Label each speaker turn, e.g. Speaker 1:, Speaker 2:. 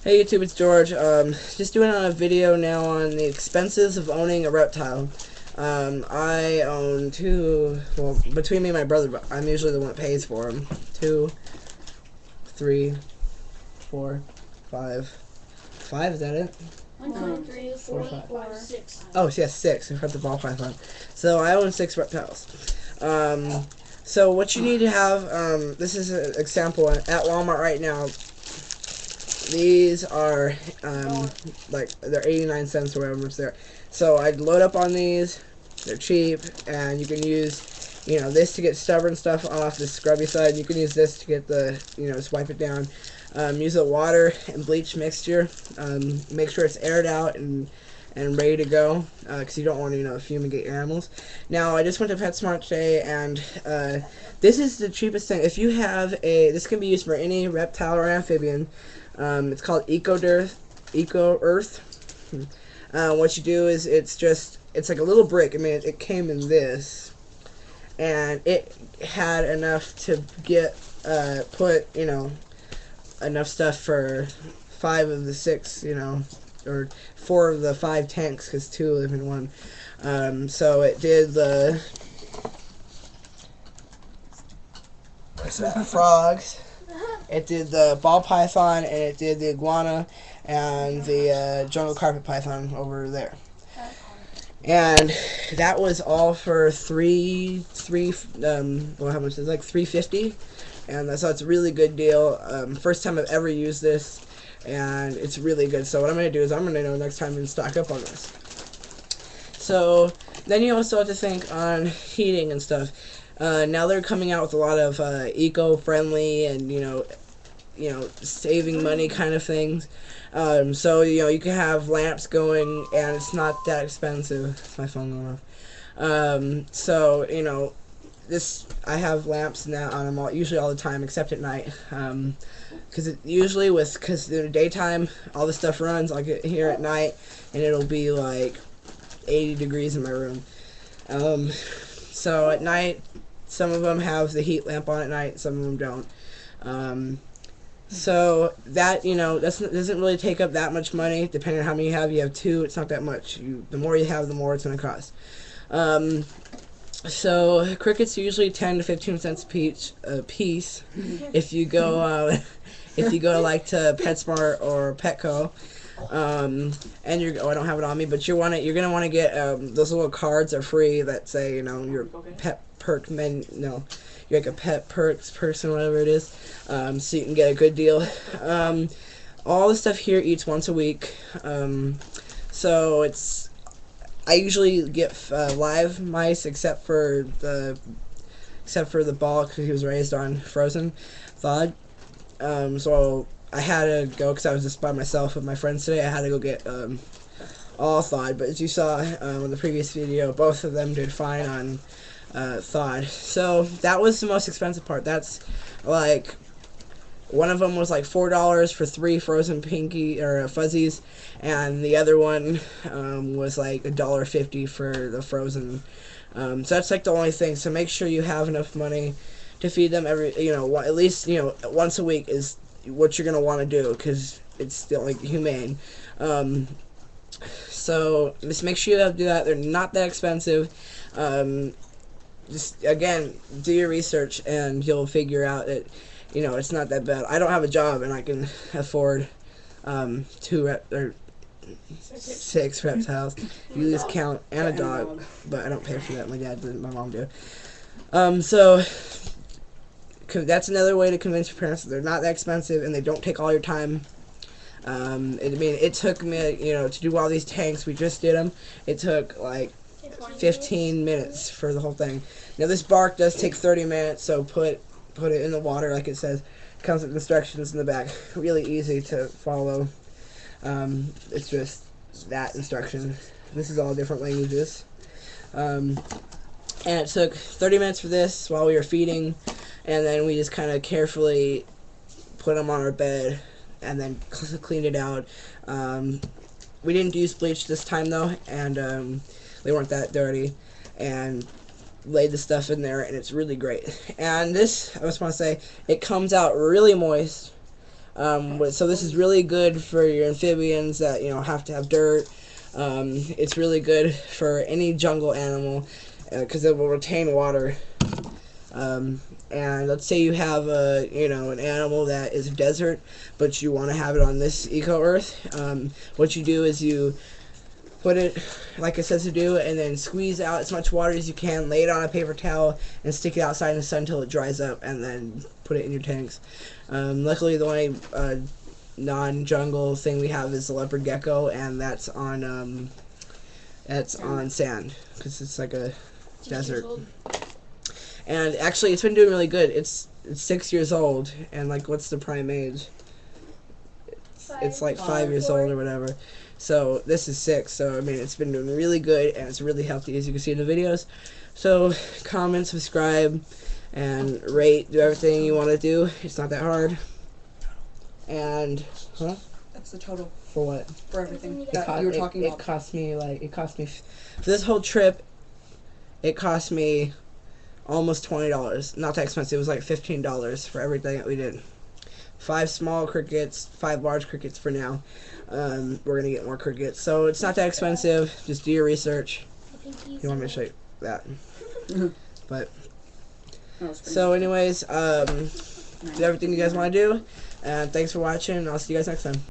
Speaker 1: Hey YouTube, it's George. Just doing a video now on the expenses of owning a reptile. I own two, well, between me and my brother, but I'm usually the one that pays for them. 2, 3, 4, 5. 5, is that it?
Speaker 2: 1, 2, 3, 4, 5, 6.
Speaker 1: Oh, yes, 6. I forgot the ball python. So I own 6 reptiles. So what you need to have, this is an example at Walmart right now. These are, like, they're 89 cents or whatever it's there. So I'd load up on these. They're cheap, and you can use, this to get stubborn stuff off the scrubby side. You can use this to get the, just wipe it down. Use a water and bleach mixture. Make sure it's aired out and ready to go, because you don't want to, fumigate your animals. Now, I just went to PetSmart today, and this is the cheapest thing. If you have this can be used for any reptile or amphibian. It's called Eco-Earth. What you do is it's like a little brick. I mean, it came in this, and it had enough to get put enough stuff for 5 of the 6, or 4 of the 5 tanks, because 2 live in one. So it did the frogs. It did the ball python, and it did the iguana, and the jungle carpet python over there. And that was all for well, how much is it? Like $3.50, and so it's a really good deal. First time I've ever used this, and it's really good. So what I'm gonna do is I'm gonna next time and stock up on this. So then you also have to think on heating and stuff. Now they're coming out with a lot of eco-friendly and saving money kind of things. So you can have lamps going, and it's not that expensive. It's my phone going off. So this, I have lamps now on them usually all the time, except at night. Because usually because in the daytime all the stuff runs. I'll get here at night, and it'll be like 80 degrees in my room. So at night, some of them have the heat lamp on at night, some of them don't. So that, doesn't really take up that much money, depending on how many you have. You have 2, it's not that much. The more you have, the more it's going to cost. So crickets are usually 10 to 15 cents a piece. If you go, like to PetSmart or Petco. And I don't have it on me, but you're gonna want to get those little cards are free that say your pet perk you're like a pet perks person, whatever it is, so you can get a good deal. All the stuff here eats once a week, so I usually get live mice except for the ball, because he was raised on frozen thawed. So I had to go, because I was just by myself with my friends today. I had to go get all thawed, but as you saw in the previous video, both of them did fine on thawed. So that was the most expensive part. That's like, one of them was like $4 for 3 frozen pinky or fuzzies, and the other one was like $1.50 for the frozen. So that's like the only thing. So make sure you have enough money to feed them at least once a week is what you're gonna want to do, because it's still like humane. So just make sure you do that. They're not that expensive. Just again, do your research, and you'll figure out that it's not that bad. I don't have a job, and I can afford 6 reptiles. You just count, and a dog, but I don't pay for that. My dad did, my mom do. So that's another way to convince your parents that they're not that expensive, and they don't take all your time. It took me, to do all these tanks. We just did them. It took like 15 minutes for the whole thing. Now this bark does take 30 minutes, so put it in the water like it says. It comes with instructions in the back. Really easy to follow. It's just that instruction. This is all different languages. And it took 30 minutes for this while we were feeding, and then we just kind of carefully put them on our bed and then cleaned it out. We didn't use bleach this time though, and they weren't that dirty, and laid the stuff in there, and it's really great. And this, I just want to say, it comes out really moist. So this is really good for your amphibians that have to have dirt. It's really good for any jungle animal because it will retain water. And let's say you have an animal that is desert, but you want to have it on this eco earth. What you do is you put it like it says to do, and then squeeze out as much water as you can, lay it on a paper towel, and stick it outside in the sun until it dries up, and then put it in your tanks. Luckily, the only non-jungle thing we have is the leopard gecko, and that's on sand because it's like a desert. And actually, it's been doing really good. It's 6 years old, and like, what's the prime age? It's like 5 years old or whatever. So this is 6. So I mean, it's been doing really good, and it's really healthy, as you can see in the videos. So comment, subscribe, and rate. Do everything you want to do. It's not that hard. And
Speaker 3: That's the total
Speaker 1: for what?
Speaker 3: for everything
Speaker 1: It
Speaker 3: that you were talking about.
Speaker 1: It cost me for this whole trip. It cost me almost $20. Not that expensive. It was like $15 for everything that we did. 5 small crickets, 5 large crickets for now. We're gonna get more crickets, so it's not that expensive. Just do your research. You want me to show you that? But so, anyways, do everything you guys want to do. And thanks for watching. I'll see you guys next time.